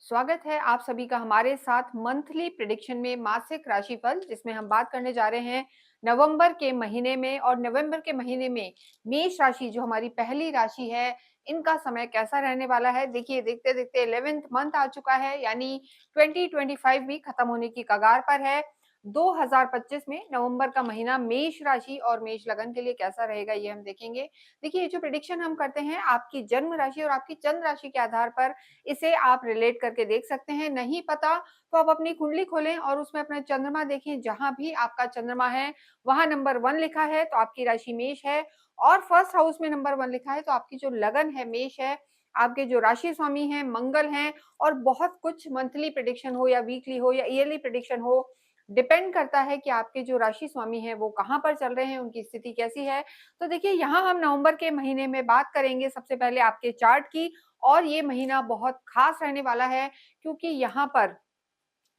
स्वागत है आप सभी का हमारे साथ मंथली प्रिडिक्शन में मासिक राशिफल, जिसमें हम बात करने जा रहे हैं नवंबर के महीने में। और नवंबर के महीने में मेष राशि जो हमारी पहली राशि है, इनका समय कैसा रहने वाला है। देखिए, देखते देखते 11th मंथ आ चुका है, यानी 2025 भी खत्म होने की कगार पर है। 2025 में नवंबर का महीना मेष राशि और मेष लगन के लिए कैसा रहेगा, ये हम देखेंगे। देखिए, ये जो प्रिडिक्शन हम करते हैं आपकी जन्म राशि और आपकी चंद्र राशि के आधार पर इसे आप रिलेट करके देख सकते हैं। नहीं पता तो आप अपनी कुंडली खोलें और उसमें अपना चंद्रमा देखें। जहां भी आपका चंद्रमा है वहां नंबर 1 लिखा है तो आपकी राशि मेष है, और फर्स्ट हाउस में नंबर 1 लिखा है तो आपकी जो लगन है मेष है। आपके जो राशि स्वामी हैं मंगल हैं। और बहुत कुछ मंथली प्रिडिक्शन हो या वीकली हो या ईयरली प्रिडिक्शन हो, डिपेंड करता है कि आपके जो राशि स्वामी हैं वो कहाँ पर चल रहे हैं, उनकी स्थिति कैसी है। तो देखिए, यहाँ हम नवंबर के महीने में बात करेंगे सबसे पहले आपके चार्ट की। और ये महीना बहुत खास रहने वाला है, क्योंकि यहाँ पर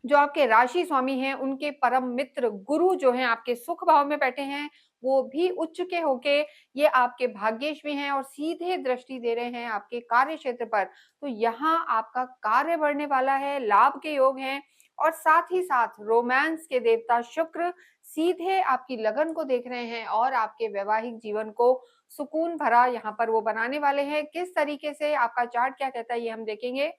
जो आपके राशि स्वामी हैं उनके परम मित्र गुरु जो हैं आपके सुख भाव में बैठे हैं, वो भी उच्च के होके ये आपके भाग्येश में हैं और सीधे दृष्टि दे रहे हैं आपके कार्य क्षेत्र पर। तो यहाँ आपका कार्य बढ़ने वाला है, लाभ के योग हैं। और साथ ही साथ रोमांस के देवता शुक्र सीधे आपकी लगन को देख रहे हैं और आपके वैवाहिक जीवन को सुकून भरा यहाँ पर वो बनाने वाले हैं। किस तरीके से आपका चार्ट क्या कहता है, ये हम देखेंगे।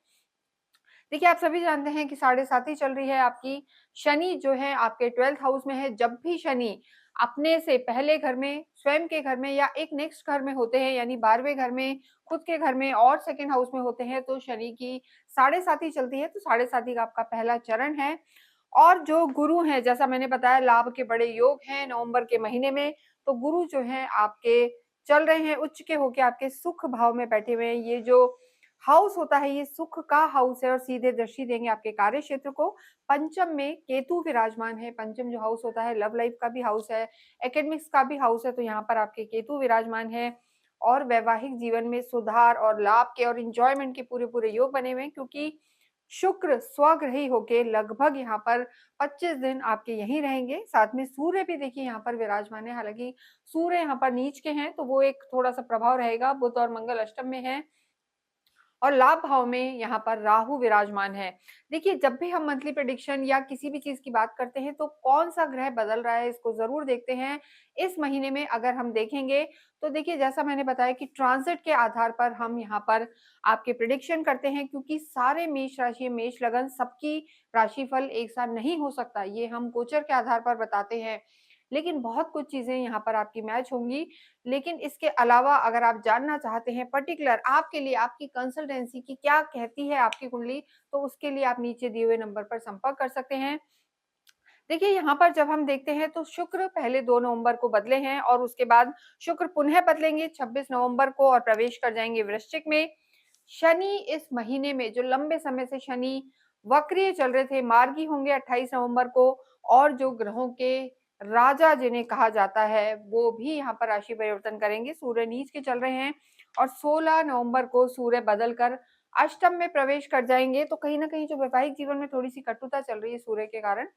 देखिए, आप सभी जानते हैं कि साढ़े साथी चल रही है आपकी। शनि जो है आपके 12th हाउस में है। जब भी शनि अपने से पहले घर में, स्वयं के घर में या एक नेक्स्ट घर में होते हैं, यानी 12वें घर में, खुद के घर में और सेकंड हाउस में होते हैं, तो शनि की साढ़े साथी चलती है। तो साढ़े साथी का आपका पहला चरण है। और जो गुरु हैं, जैसा मैंने बताया, लाभ के बड़े योग हैं नवंबर के महीने में। तो गुरु जो हैं आपके चल रहे हैं उच्च के होके आपके सुख भाव में बैठे हुए हैं। ये जो हाउस होता है ये सुख का हाउस है और सीधे दृष्टि देंगे आपके कार्य क्षेत्र को। पंचम में केतु विराजमान है। पंचम जो हाउस होता है लव लाइफ का भी हाउस है, एकेडमिक्स का भी हाउस है। तो यहाँ पर आपके केतु विराजमान है। और वैवाहिक जीवन में सुधार और लाभ के और इंजॉयमेंट के पूरे पूरे योग बने हुए हैं, क्योंकि शुक्र स्वग्रही होके लगभग यहाँ पर 25 दिन आपके यहीं रहेंगे। साथ में सूर्य भी देखिए यहाँ पर विराजमान है। हालांकि सूर्य यहाँ पर नीच के हैं तो वो एक थोड़ा सा प्रभाव रहेगा। बुध और मंगल अष्टम में है और लाभ भाव में यहाँ पर राहु विराजमान है। देखिए, जब भी हम मंथली प्रेडिक्शन या किसी भी चीज की बात करते हैं तो कौन सा ग्रह बदल रहा है इसको जरूर देखते हैं। इस महीने में अगर हम देखेंगे तो देखिए, जैसा मैंने बताया कि ट्रांजिट के आधार पर हम यहाँ पर आपके प्रिडिक्शन करते हैं, क्योंकि सारे मेष राशि मेष लगन सबकी राशिफल एक साथ नहीं हो सकता। ये हम गोचर के आधार पर बताते हैं, लेकिन बहुत कुछ चीजें यहाँ पर आपकी मैच होंगी। लेकिन इसके अलावा अगर आप जानना चाहते हैं पर्टिकुलर आपके लिए आपकी कंसल्टेंसी की क्या कहती है आपकी कुंडली, तो उसके लिए आप नीचे दिए हुए नंबर पर संपर्क कर सकते हैं। देखिए, यहाँ पर जब हम देखते हैं तो शुक्र पहले 2 नवंबर को बदले हैं और उसके बाद शुक्र पुनः बदलेंगे 26 नवंबर को और प्रवेश कर जाएंगे वृश्चिक में। शनि इस महीने में जो लंबे समय से शनि वक्रीय चल रहे थे, मार्गी होंगे 28 नवंबर को। और जो ग्रहों के राजा जिन्हें कहा जाता है वो भी यहाँ पर राशि परिवर्तन करेंगे। सूर्य नीच के चल रहे हैं और 16 नवंबर को सूर्य बदल कर अष्टम में प्रवेश कर जाएंगे। तो कहीं ना कहीं जो वैवाहिक जीवन में थोड़ी सी कटुता चल रही है सूर्य के कारण,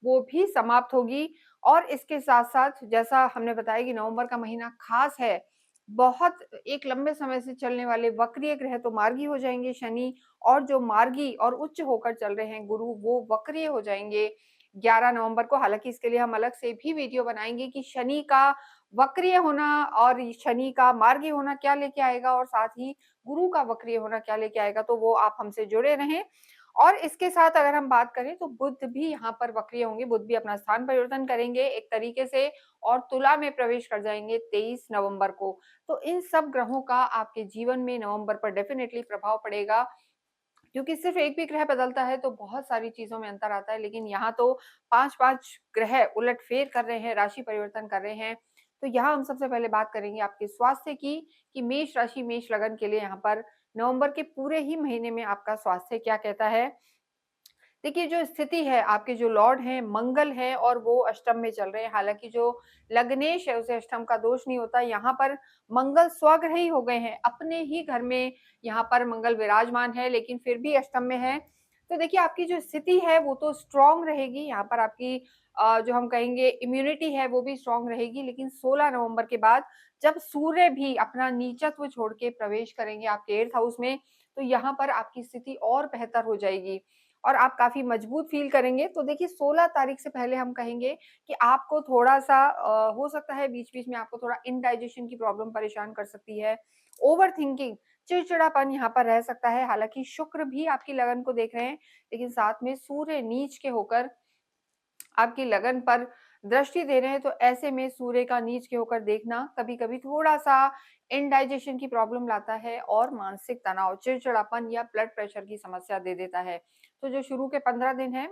वो भी समाप्त होगी। और इसके साथ-साथ जैसा हमने बताया कि नवंबर का महीना खास है। बहुत एक लंबे समय से चलने वाले वक्रीय ग्रह तो मार्गी हो जाएँगे शनि, और जो मार्गी और उच्च होकर चल रहे हैं गुरु, वो वक्रीय हो जाएँगे 11 नवंबर को। हालाँकि इसके लिए हम अलग से भी वीडियो बनाएँगे कि शनि का वक्रीय होना और शनि का मार्गी होना क्या लेके आएगा, और साथ ही गुरु का वक्रीय होना क्या लेके आएगा। तो वो आप हमसे जुड़े रहें। और इसके साथ अगर हम बात करें तो बुध भी यहाँ पर वक्रीय होंगे। बुध भी अपना स्थान परिवर्तन करेंगे एक तरीके से और तुला में प्रवेश कर जाएंगे 23 नवंबर को। तो इन सब ग्रहों का आपके जीवन में नवंबर पर डेफिनेटली प्रभाव पड़ेगा, क्योंकि सिर्फ एक भी ग्रह बदलता है तो बहुत सारी चीजों में अंतर आता है। लेकिन यहाँ तो 5-5 ग्रह उलटफेर कर रहे हैं, राशि परिवर्तन कर रहे हैं। तो यहाँ हम सबसे पहले बात करेंगे आपके स्वास्थ्य की, कि मेष राशि मेष लगन के लिए यहाँ पर नवंबर के पूरे ही महीने में आपका स्वास्थ्य क्या कहता है। देखिए, जो स्थिति है आपके जो लॉर्ड हैं मंगल है और वो अष्टम में चल रहे हैं। हालांकि जो लग्नेश है उसे अष्टम का दोष नहीं होता। यहाँ पर मंगल स्वग्रही हो गए हैं, अपने ही घर में यहाँ पर मंगल विराजमान है, लेकिन फिर भी अष्टम में है। तो देखिए, आपकी जो स्थिति है वो तो स्ट्रांग रहेगी। यहाँ पर आपकी जो हम कहेंगे इम्यूनिटी है वो भी स्ट्रांग रहेगी। लेकिन 16 नवंबर के बाद जब सूर्य भी अपना नीचत्व छोड़ के प्रवेश करेंगे आपके 8th हाउस में, तो यहाँ पर आपकी स्थिति और बेहतर हो जाएगी और आप काफ़ी मजबूत फ़ील करेंगे। तो देखिए 16 तारीख से पहले हम कहेंगे कि आपको थोड़ा-सा हो सकता है बीच-बीच में आपको थोड़ा इंडाइजेशन की प्रॉब्लम परेशान कर सकती है। ओवरथिंकिंग, चिड़चिड़ापन यहाँ पर रह सकता है। हालाँकि शुक्र भी आपकी लगन को देख रहे हैं, लेकिन साथ में सूर्य नीच के होकर आपकी लगन पर दृष्टि दे रहे हैं, तो ऐसे में सूर्य का नीच के होकर देखना कभी-कभी थोड़ा-सा इंडाइजेशन की प्रॉब्लम लाता है और मानसिक तनाव, चिड़चिड़ापन या ब्लड प्रेशर की समस्या दे देता है। तो जो शुरू के 15 दिन हैं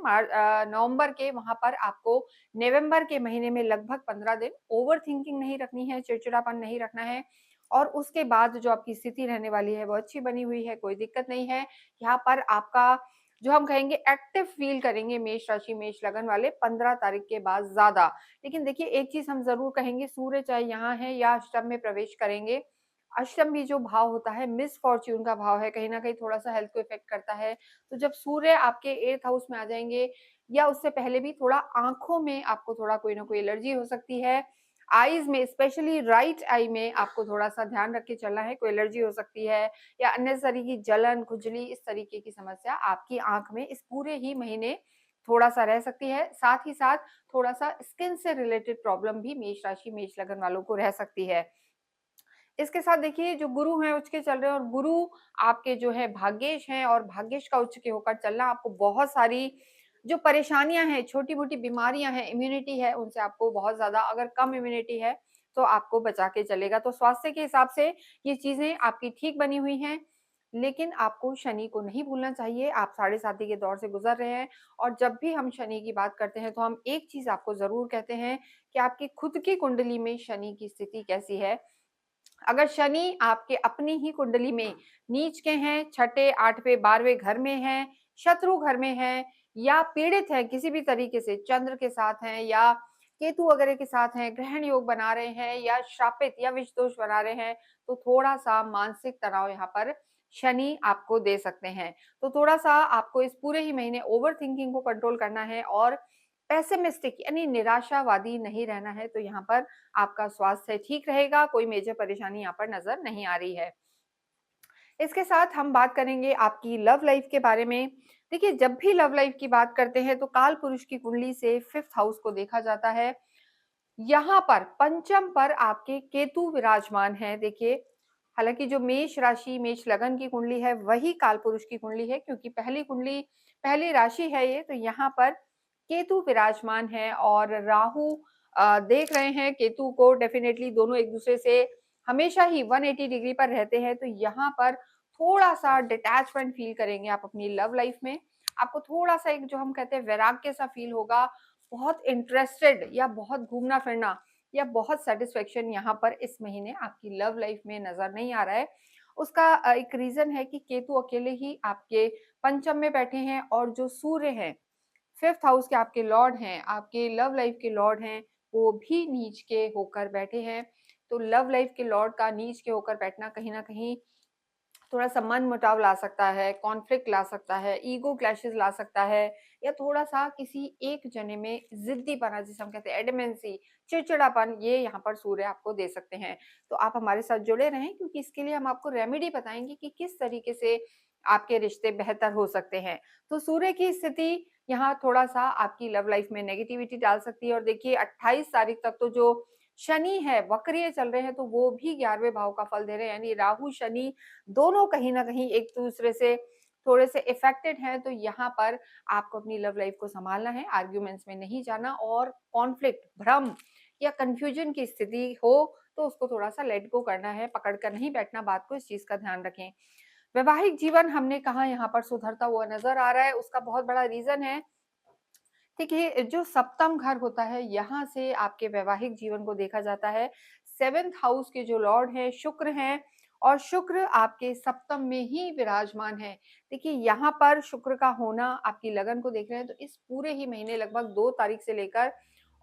नवंबर के, वहाँ पर आपको नवंबर के महीने में लगभग 15 दिन ओवरथिंकिंग नहीं रखनी है, चिड़चिड़ापन नहीं रखना है और उसके बाद जो आपकी स्थिति रहने वाली है, वो अच्छी बनी हुई है, कोई दिक्कत नहीं है। यहाँ पर आपका जो हम कहेंगे एक्टिव फ़ील करेंगे मेष राशि, मेष लगन वाले 15 तारीख के बाद ज़्यादा। लेकिन देखिए एक चीज़ हम ज़रूर कहेंगे, सूर्य चाहे यहाँ है या अष्टम में प्रवेश करेंगे, अष्टम भी जो भाव होता है मिसफॉर्च्यून का भाव है, कहीं न कहीं थोड़ा-सा हेल्थ को इफ़ेक्ट करता है। तो जब सूर्य आपके 8th हाउस में आ जाएँगे या उससे पहले भी थोड़ा आँखों में आपको थोड़ा कोई न कोई एलर्जी हो सकती है। आईज़ में स्पेशली राइट आई में आपको थोड़ा-सा ध्यान रख के चलना है, कोई एलर्जी हो सकती है या अन्य तरह की जलन, खुजली इस तरीके की समस्या आपकी आँख में इस पूरे ही महीने थोड़ा-सा रह सकती है। साथ ही साथ थोड़ा-सा स्किन से रिलेटेड प्रॉब्लम भी मेष राशि, मेष लगन वालों को रह सकती है। इसके साथ देखिए जो गुरु हैं उच्च के चल रहे हैं और गुरु आपके जो है भाग्येश हैं और भाग्येश का उच्च के होकर चलना आपको बहुत सारी जो परेशानियाँ हैं, छोटी-मोटी बीमारियाँ हैं, इम्यूनिटी है, उनसे आपको बहुत ज़्यादा अगर कम इम्यूनिटी है, तो आपको बचा के चलेगा। तो स्वास्थ्य के हिसाब से ये चीज़ें आपकी ठीक बनी हुई हैं, लेकिन आपको शनि को नहीं भूलना चाहिए। आप साढ़े साती के दौर से गुज़र रहे हैं और जब भी हम शनि की बात करते हैं, तो हम एक चीज़ आपको ज़रूर कहते हैं कि आपकी खुद की कुंडली में शनि की स्थिति कैसी है। अगर शनि आपके अपनी ही कुंडली में नीच के हैं, छठे, 8वें, 12वें घर में हैं, शत्रु घर में हैं या पीड़ित हैं किसी भी तरीके से, चंद्र के साथ हैं या केतु वगैरह के साथ हैं, ग्रहण योग बना रहे हैं या श्रापित या विष दोष बना रहे हैं, तो थोड़ा-सा मानसिक तनाव यहाँ पर शनि आपको दे सकते हैं। तो थोड़ा-सा आपको इस पूरे ही महीने ओवरथिंकिंग को कंट्रोल करना है और पेसिमिस्टिक यानी निराशावादी नहीं रहना है, तो यहाँ पर आपका स्वास्थ्य ठीक रहेगा, कोई मेजर परेशानी यहाँ पर नज़र नहीं आ रही है। इसके साथ हम बात करेंगे आपकी लव लाइफ के बारे में। देखिए, जब भी लव लाइफ की बात करते हैं, तो काल पुरुष की कुंडली से 5th हाउस को देखा जाता है। यहाँ पर पंचम पर आपके केतु विराजमान हैं। देखिए, हालाँकि जो मेष राशि, मेष लगन की कुंडली है, वही कालपुरुष की कुंडली है क्योंकि पहली कुंडली, पहली राशि है ये, तो यहाँ पर केतु विराजमान है और राहु देख रहे हैं केतु को डेफ़िनेटली दोनों एक-दूसरे से हमेशा ही 180 डिग्री पर रहते हैं, तो यहाँ पर थोड़ा-सा डिटैचमेंट फ़ील करेंगे आप अपनी लव लाइफ़ में। आपको थोड़ा-सा एक जो हम कहते हैं वैराग्य सा फ़ील होगा, बहुत इंटरेस्टेड या बहुत घूमना-फिरना या बहुत सैटिस्फैक्शन यहाँ पर इस महीने आपकी लव लाइफ में नज़र नहीं आ रहा है। उसका एक रीज़न है कि केतु अकेले ही आपके पंचम में बैठे हैं और जो सूर्य हैं, 5th हाउस के आपके लॉर्ड हैं, आपके लव लाइफ के लॉर्ड हैं, वो भी नीच के होकर बैठे हैं। तो लव लाइफ के लॉर्ड का नीच के होकर बैठना कहीं न कहीं थोड़ा-सा मनमुटाव ला सकता है, कॉन्फ्लिक्ट ला सकता है, ईगो क्लैशेज़ ला सकता है या थोड़ा-सा किसी एक जने में ज़िद्दीपना जिसे हम कहते हैं एडमेंसी, चिड़चिड़ापन ये यहाँ पर सूर्य आपको दे सकते हैं। तो आप हमारे साथ जुड़े रहें क्योंकि इसके लिए हम आपको रेमेडी बताएँगे कि किस तरीके से आपके रिश्ते बेहतर हो सकते हैं। तो सूर्य की स्थिति यहाँ थोड़ा-सा आपकी लव लाइफ़ में नेगेटिविटी डाल सकती है और देखिए 28 तारीख तक तो जो शनि है, वक्रीय चल रहे हैं, तो वो भी 11वें भाव का फल दे रहे हैं, यानी राहु, शनि दोनों कहीं न कहीं एक-दूसरे से थोड़े से इफ़ेक्टेड हैं, तो यहाँ पर आपको अपनी लव लाइफ़ को सँभालना है, आर्ग्यूमेंट्स में नहीं जाना और कॉन्फ्लिक्ट, भ्रम या कन्फ्यूजन की स्थिति हो, तो उसको थोड़ा-सा लेट गो करना है, पकड़ कर नहीं बैठना बात को, इस चीज़ का ध्यान रखें। वैवाहिक जीवन हमने कहा यहाँ पर सुधरता हुआ नज़र आ रहा है, उसका बहुत बड़ा रीज़न है देखिए, जो सप्तम घर होता है, यहाँ से आपके वैवाहिक जीवन को देखा जाता है। 7th हाउस के जो लॉर्ड हैं, शुक्र हैं और शुक्र आपके सप्तम में ही विराजमान है। देखिए, यहाँ पर शुक्र का होना आपकी लगन को देख रहे हैं, तो इस पूरे ही महीने लगभग 2 तारीख से लेकर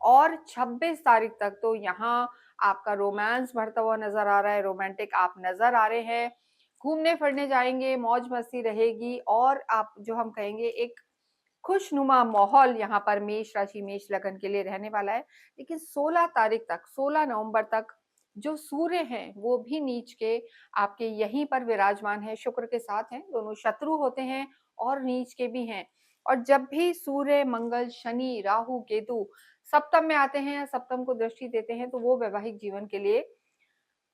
और 26 तारीख तक तो यहाँ आपका रोमांस बढ़ता हुआ नज़र आ रहा है, रोमांटिक आप नज़र आ रहे हैं। घूमने-फिरने जाएँगे, मौज-मस्ती रहेगी और आप जो हम कहेंगे एक खुशनुमा माहौल यहाँ पर मेष राशि, मेष लगन के लिए रहने वाला है। लेकिन 16 तारीख तक, 16 नवंबर तक जो सूर्य हैं वो भी नीच के आपके यहीं पर विराजमान है, शुक्र के साथ हैं, दोनों शत्रु होते हैं और नीच के भी हैं। और जब भी सूर्य, मंगल, शनि, राहु, केतु सप्तम में आते हैं या सप्तम को दृष्टि देते हैं तो वो वैवाहिक जीवन के लिए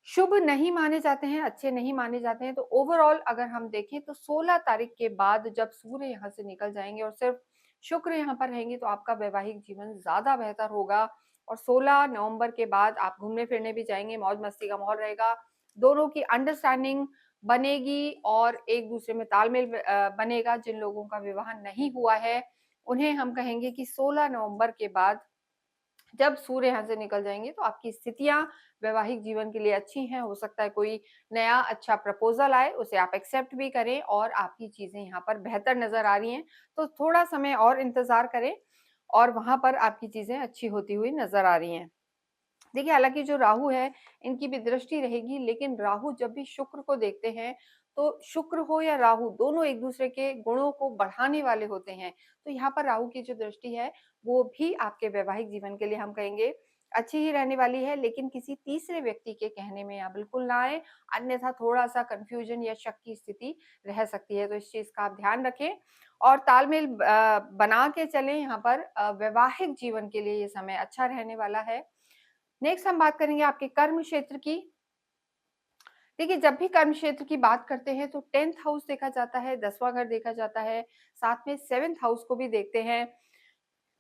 शुभ नहीं माने जाते हैं, अच्छे नहीं माने जाते हैं। तो ओवरऑल अगर हम देखें तो 16 तारीख के बाद जब सूर्य यहाँ से निकल जाएँगे और सिर्फ शुक्र यहाँ पर रहेंगे तो आपका वैवाहिक जीवन ज़्यादा बेहतर होगा। और 16 नवंबर के बाद आप घूमने-फिरने भी जाएँगे, मौज-मस्ती का माहौल रहेगा। दोनों की अंडरस्टैंडिंग बनेगी और एक-दूसरे में तालमेल बनेगा। जिन लोगों का विवाह नहीं हुआ है, उन्हें हम कहेंगे कि 16 नवंबर के बाद जब सूर्य यहाँ से निकल जाएँगे तो आपकी स्थितियाँ वैवाहिक जीवन के लिए अच्छी हैं। हो सकता है कोई नया अच्छा प्रपोज़ल आए, उसे आप एक्सेप्ट भी करें और आपकी चीज़ें यहाँ पर बेहतर नज़र आ रही हैं। तो थोड़ा समय और इंतज़ार करें और वहाँ पर आपकी चीज़ें अच्छी होती हुई नज़र आ रही हैं। देखिए, हालाँकि जो राहु है, इनकी भी दृष्टि रहेगी, लेकिन राहु जब भी शुक्र को देखते हैं, तो शुक्र हो या राहु, दोनों एक-दूसरे के गुणों को बढ़ाने वाले होते हैं। तो यहाँ पर राहु की जो दृष्टि है, वो भी आपके वैवाहिक जीवन के लिए हम कहेंगे अच्छी ही रहने वाली है, लेकिन किसी तीसरे व्यक्ति के कहने में आप बिल्कुल ना आएँ, अन्यथा थोड़ा-सा कन्फ्यूजन या शक की स्थिति रह सकती है। तो इस चीज़ का आप ध्यान रखें और तालमेल बना के चलें यहाँ पर वैवाहिक जीवन के लिए ये समय अच्छा रहने वाला है। नेक्स्ट हम बात करेंगे आपके कर्म क्षेत्र की। देखिए, जब भी कर्म क्षेत्र की बात करते हैं तो 10th हाउस देखा जाता है, 10वां घर देखा जाता है, साथ में 7th हाउस को भी देखते हैं।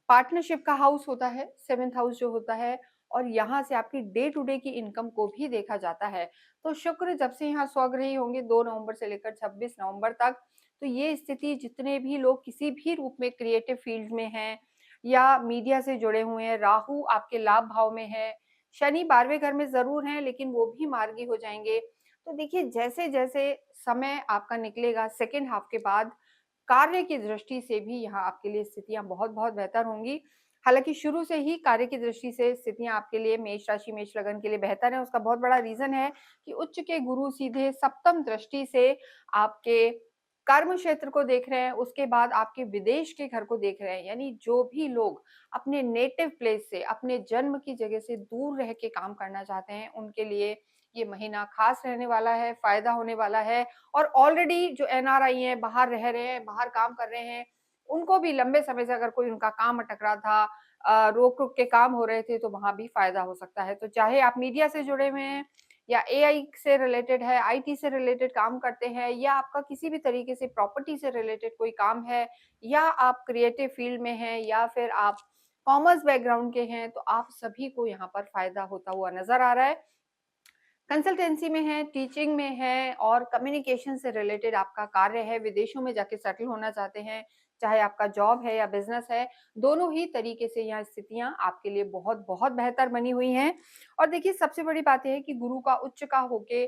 पार्टनरशिप का हाउस होता है, 7th हाउस जो होता है और यहाँ से आपकी डे टू डे की इनकम को भी देखा जाता है। तो शुक्र जब से यहाँ स्वग्रही होंगे 2 नवंबर से लेकर 26 नवंबर तक, तो ये स्थिति जितने भी लोग किसी भी रूप में क्रिएटिव फील्ड में हैं या मीडिया से जुड़े हुए हैं, राहु आपके लाभ भाव में है, शनि 12वें घर में ज़रूर हैं लेकिन वो भी मार्गी हो जाएँगे। तो देखिए जैसे-जैसे समय आपका निकलेगा सेकंड हाफ के बाद कार्य की दृष्टि से भी यहाँ आपके लिए स्थितियाँ बहुत-बहुत बेहतर होंगी। हालाँकि शुरू से ही कार्य की दृष्टि से स्थितियाँ आपके लिए मेष राशि, मेष लगन के लिए बेहतर है। उसका बहुत बड़ा रीज़न है कि उच्च के गुरु सीधे सप्तम दृष्टि से आपके कर्म क्षेत्र को देख रहे हैं, उसके बाद आपके विदेश के घर को देख रहे हैं। यानी जो भी लोग अपने नेटिव प्लेस से, अपने जन्म की जगह से दूर रह के काम करना चाहते हैं, उनके लिए ये महीना खास रहने वाला है, फ़ायदा होने वाला है। और ऑलरेडी जो एनआरआई हैं, बाहर रह रहे हैं, बाहर काम कर रहे हैं, उनको भी लंबे समय से अगर कोई उनका काम अटक रहा था रोक-रुक के काम हो रहे थे, तो वहाँ भी फ़ायदा हो सकता है। तो चाहे आप मीडिया से जुड़े हुए हैं या एआई से रिलेटेड है, आईटी से रिलेटेड काम करते हैं या आपका किसी भी तरीके से प्रॉपर्टी से रिलेटेड कोई काम है या आप क्रिएटिव फील्ड में हैं या फिर आप कॉमर्स बैकग्राउंड के हैं, तो आप सभी को यहाँ पर फ़ायदा होता हुआ नज़र आ रहा है। कंसल्टेंसी में है, टीचिंग में है और कम्युनिकेशन से रिलेटेड आपका कार्य है, विदेशों में जाके सेटल होना चाहते हैं, चाहे आपका जॉब है या बिज़नेस है, दोनों ही तरीके से यहाँ स्थितियाँ आपके लिए बहुत-बहुत बेहतर बनी हुई हैं। और देखिए सबसे बड़ी बात ये है कि गुरु का उच्च का होके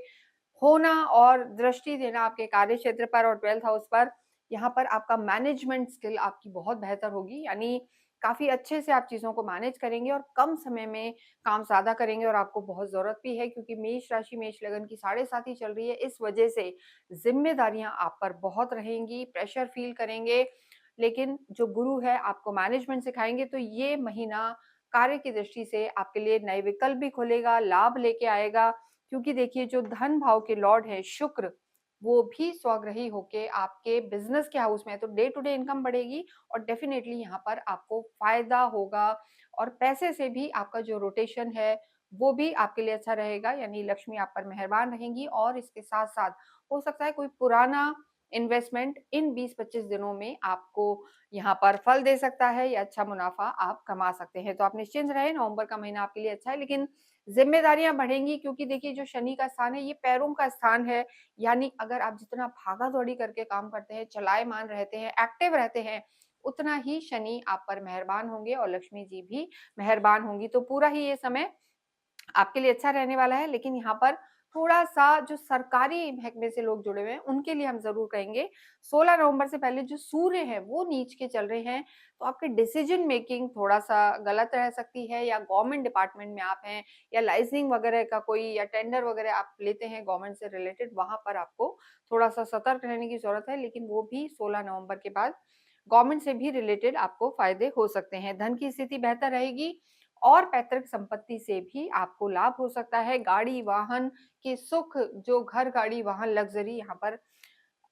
होना और दृष्टि देना आपके कार्य क्षेत्र पर और 12th हाउस पर, यहाँ पर आपका मैनेजमेंट स्किल आपकी बहुत बेहतर होगी, यानी काफ़ी अच्छे से आप चीज़ों को मैनेज करेंगे और कम समय में काम ज़्यादा करेंगे और आपको बहुत ज़रूरत भी है क्योंकि मेष राशि, मेष लगन की साढ़े साती चल रही है, इस वजह से ज़िम्मेदारियाँ आप पर बहुत रहेंगी, प्रेशर फ़ील करेंगे, लेकिन जो गुरु है आपको मैनेजमेंट सिखाएँगे, तो ये महीना कार्य की दृष्टि से आपके लिए नए विकल्प भी खोलेगा, लाभ लेके आएगा। क्योंकि देखिए जो धन भाव के लॉर्ड है शुक्र, वो भी स्वग्रही होके आपके बिज़नेस के हाउस में है, तो डे टू डे इनकम बढ़ेगी और डेफ़िनेटली यहाँ पर आपको फ़ायदा होगा और पैसे से भी आपका जो रोटेशन है, वो भी आपके लिए अच्छा रहेगा, यानी लक्ष्मी आप पर मेहरबान रहेंगी और इसके साथ-साथ हो सकता है कोई पुराना इन्वेस्टमेंट इन 20-25 दिनों में आपको यहाँ पर फल दे सकता है या अच्छा मुनाफ़ा आप कमा सकते हैं। तो आप निश्चिंत रहें, नवंबर का महीना आपके लिए अच्छा है, लेकिन ज़िम्मेदारियाँ बढ़ेंगी क्योंकि देखिए जो शनि का स्थान है, ये पैरों का स्थान है, यानी अगर आप जितना भागा-दौड़ी करके काम करते हैं, चलाएमान रहते हैं, एक्टिव रहते हैं, उतना ही शनि आप पर मेहरबान होंगे और लक्ष्मी जी भी मेहरबान होंगी। तो पूरा ही ये समय आपके लिए अच्छा रहने वाला है, लेकिन यहाँ पर थोड़ा-सा जो सरकारी महकमे से लोग जुड़े हुए हैं, उनके लिए हम ज़रूर कहेंगे, 16 नवंबर से पहले जो सूर्य हैं, वो नीच के चल रहे हैं, तो आपकी डिसीज़न मेकिंग थोड़ा-सा गलत रह सकती है या गवर्नमेंट डिपार्टमेंट में आप हैं या लाइज़निंग वगैरह का कोई या टेंडर वगैरह आप लेते हैं गवर्नमेंट से रिलेटेड, वहाँ पर आपको थोड़ा-सा सतर्क रहने की ज़रूरत है, लेकिन वो भी 16 नवंबर के बाद गवर्नमेंट से भी रिलेटेड आपको फ़ायदे हो सकते हैं। धन की स्थिति बेहतर रहेगी और पैतृक संपत्ति से भी आपको लाभ हो सकता है। गाड़ी, वाहन के सुख, जो घर, गाड़ी, वाहन, लग्ज़री यहाँ पर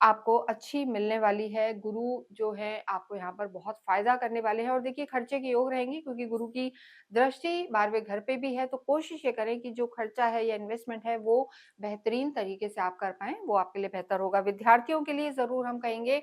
आपको अच्छी मिलने वाली है। गुरु जो है आपको यहाँ पर बहुत फ़ायदा करने वाले हैं और देखिए खर्चे के योग रहेंगे क्योंकि गुरु की दृष्टि 12वें घर पे भी है, तो कोशिश ये करें कि जो खर्चा है या इन्वेस्टमेंट है वो बेहतरीन तरीके से आप कर पाएँ, वो आपके लिए बेहतर होगा। विद्यार्थियों के लिए ज़रूर हम कहेंगे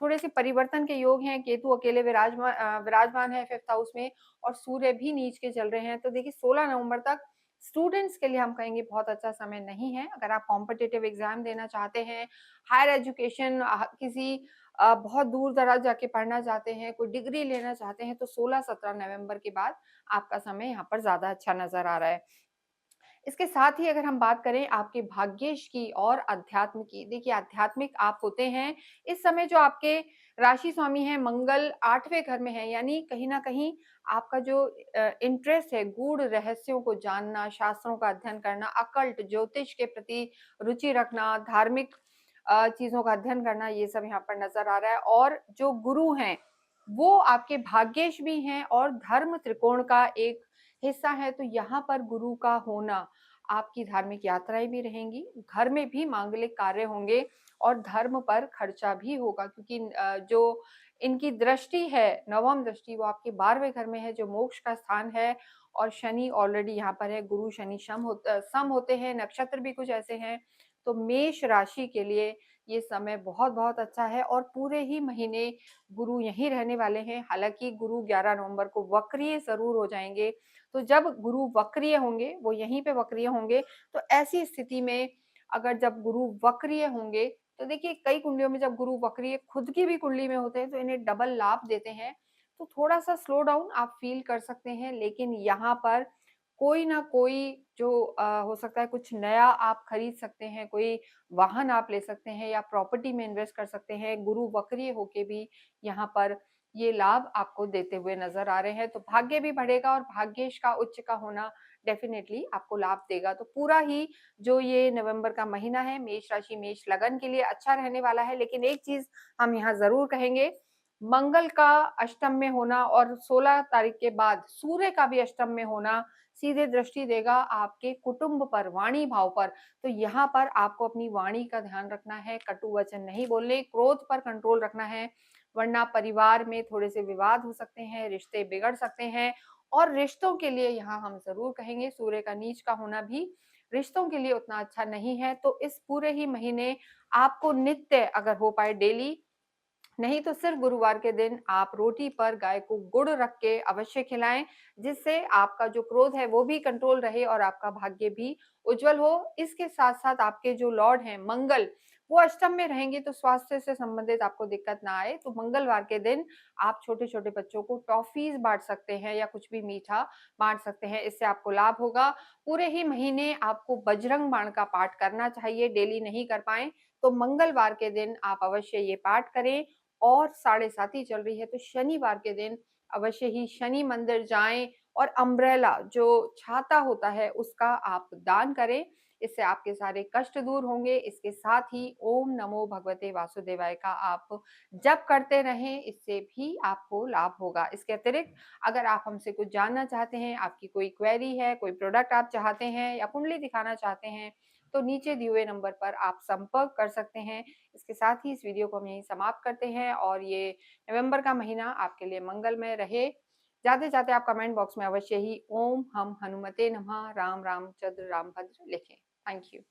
थोड़े-से परिवर्तन के योग हैं, केतु अकेले विराजमान है 5th हाउस में और सूर्य भी नीच के चल रहे हैं। तो देखिए 16 नवंबर तक स्टूडेंट्स के लिए हम कहेंगे बहुत अच्छा समय नहीं है। अगर आप कॉम्पिटिटिव एग्ज़ाम देना चाहते हैं, हायर एजुकेशन किसी बहुत दूर-दराज जाके पढ़ना चाहते हैं, कोई डिग्री लेना चाहते हैं, तो 16-17 नवंबर के बाद आपका समय यहाँ पर ज़्यादा अच्छा नज़र आ रहा है। इसके साथ ही अगर हम बात करें आपके भाग्येश की और अध्यात्म की, देखिए आध्यात्मिक आप होते हैं, इस समय जो आपके राशि स्वामी हैं मंगल 8वें घर में हैं, यानी कहीं न कहीं आपका जो इंटरेस्ट है गूढ़ रहस्यों को जानना, शास्त्रों का अध्ययन करना, अकल्ट ज्योतिष के प्रति रुचि रखना, धार्मिक चीज़ों का अध्ययन करना, ये सब यहाँ पर नज़र आ रहा है और जो गुरु हैं, वो आपके भाग्येश भी हैं और धर्म त्रिकोण का एक हिस्सा है, तो यहाँ पर गुरु का होना आपकी धार्मिक यात्राएँ भी रहेंगी, घर में भी मांगलिक कार्य होंगे और धर्म पर खर्चा भी होगा क्योंकि जो इनकी दृष्टि है, नवम दृष्टि वो आपके 12वें घर में है जो मोक्ष का स्थान है और शनि ऑलरेडी यहाँ पर है, गुरु शनि सम होते हैं, नक्षत्र भी कुछ ऐसे हैं, तो मेष राशि के लिए ये समय बहुत-बहुत अच्छा है और पूरे ही महीने गुरु यहीं रहने वाले हैं, हालाँकि गुरु 11 नवंबर को वक्रीय ज़रूर हो जाएँगे, तो जब गुरु वक्रीय होंगे, वो यहीं पे वक्रीय होंगे, तो ऐसी स्थिति में अगर जब गुरु वक्रीय होंगे, तो देखिए कई कुंडलियों में जब गुरु वक्रीय खुद की भी कुंडली में होते हैं, तो इन्हें डबल लाभ देते हैं। तो थोड़ा-सा स्लो डाउन आप फ़ील कर सकते हैं, लेकिन यहाँ पर कोई ना कोई जो हो सकता है कुछ नया आप खरीद सकते हैं, कोई वाहन आप ले सकते हैं या प्रॉपर्टी में इन्वेस्ट कर सकते हैं। गुरु वक्रीय होके भी यहाँ पर ये लाभ आपको देते हुए नज़र आ रहे हैं, तो भाग्य भी बढ़ेगा और भाग्येश का उच्च का होना डेफ़िनेटली आपको लाभ देगा। तो पूरा ही जो ये नवंबर का महीना है, मेष राशि, मेष लगन के लिए अच्छा रहने वाला है। लेकिन एक चीज़ हम यहाँ ज़रूर कहेंगे, मंगल का अष्टम में होना और 16 तारीख के बाद सूर्य का भी अष्टम में होना सीधे दृष्टि देगा आपके कुटुंब पर, वाणी भाव पर। तो यहाँ पर आपको अपनी वाणी का ध्यान रखना है, कटु वचन नहीं बोलने, क्रोध पर कंट्रोल रखना है, वरना परिवार में थोड़े-से विवाद हो सकते हैं, रिश्ते बिगड़ सकते हैं और रिश्तों के लिए यहाँ हम ज़रूर कहेंगे सूर्य का नीच का होना भी रिश्तों के लिए उतना अच्छा नहीं है। तो इस पूरे ही महीने आपको नित्य अगर हो पाए डेली नहीं तो सिर्फ गुरुवार के दिन आप रोटी पर गाय को गुड़ रख के अवश्य खिलाएँ, जिससे आपका जो क्रोध है वो भी कंट्रोल रहे और आपका भाग्य भी उज्जवल हो। इसके साथ-साथ आपके जो लॉर्ड हैं मंगल, वो अष्टम में रहेंगे तो स्वास्थ्य से संबंधित आपको दिक्कत ना आए। तो मंगलवार के दिन आप छोटे-छोटे बच्चों को टॉफ़ीज़ बाँट सकते हैं या कुछ भी मीठा बाँट सकते हैं, इससे आपको लाभ होगा। पूरे ही महीने आपको बजरंग बाण का पाठ करना चाहिए, डेली नहीं कर पाएँ, तो मंगलवार के दिन आप अवश्य ये पाठ करें और साढ़े 7 ही चल रही है, तो शनिवार के दिन अवश्य ही शनि मंदिर जाएँ और अम्ब्रेला जो छाता होता है, उसका आप दान करें। इससे आपके सारे कष्ट दूर होंगे। इसके साथ ही ओम नमो भगवते वासुदेवाय का आप जप करते रहें, इससे भी आपको लाभ होगा। इसके अतिरिक्त अगर आप हमसे कुछ जानना चाहते हैं, आपकी कोई क्वेरी है, कोई प्रोडक्ट आप चाहते हैं या कुंडली दिखाना चाहते हैं, तो नीचे दिए हुए नंबर पर आप संपर्क कर सकते हैं। इसके साथ ही इस वीडियो को हम यहीं समाप्त करते हैं और ये नवंबर का महीना आपके लिए मंगलमय रहे। जाते-जाते आप कमेंट बॉक्स में अवश्य ही ओम हम हनुमते नमः, राम रामचंद्र रामभद्र लिखें। Thank you.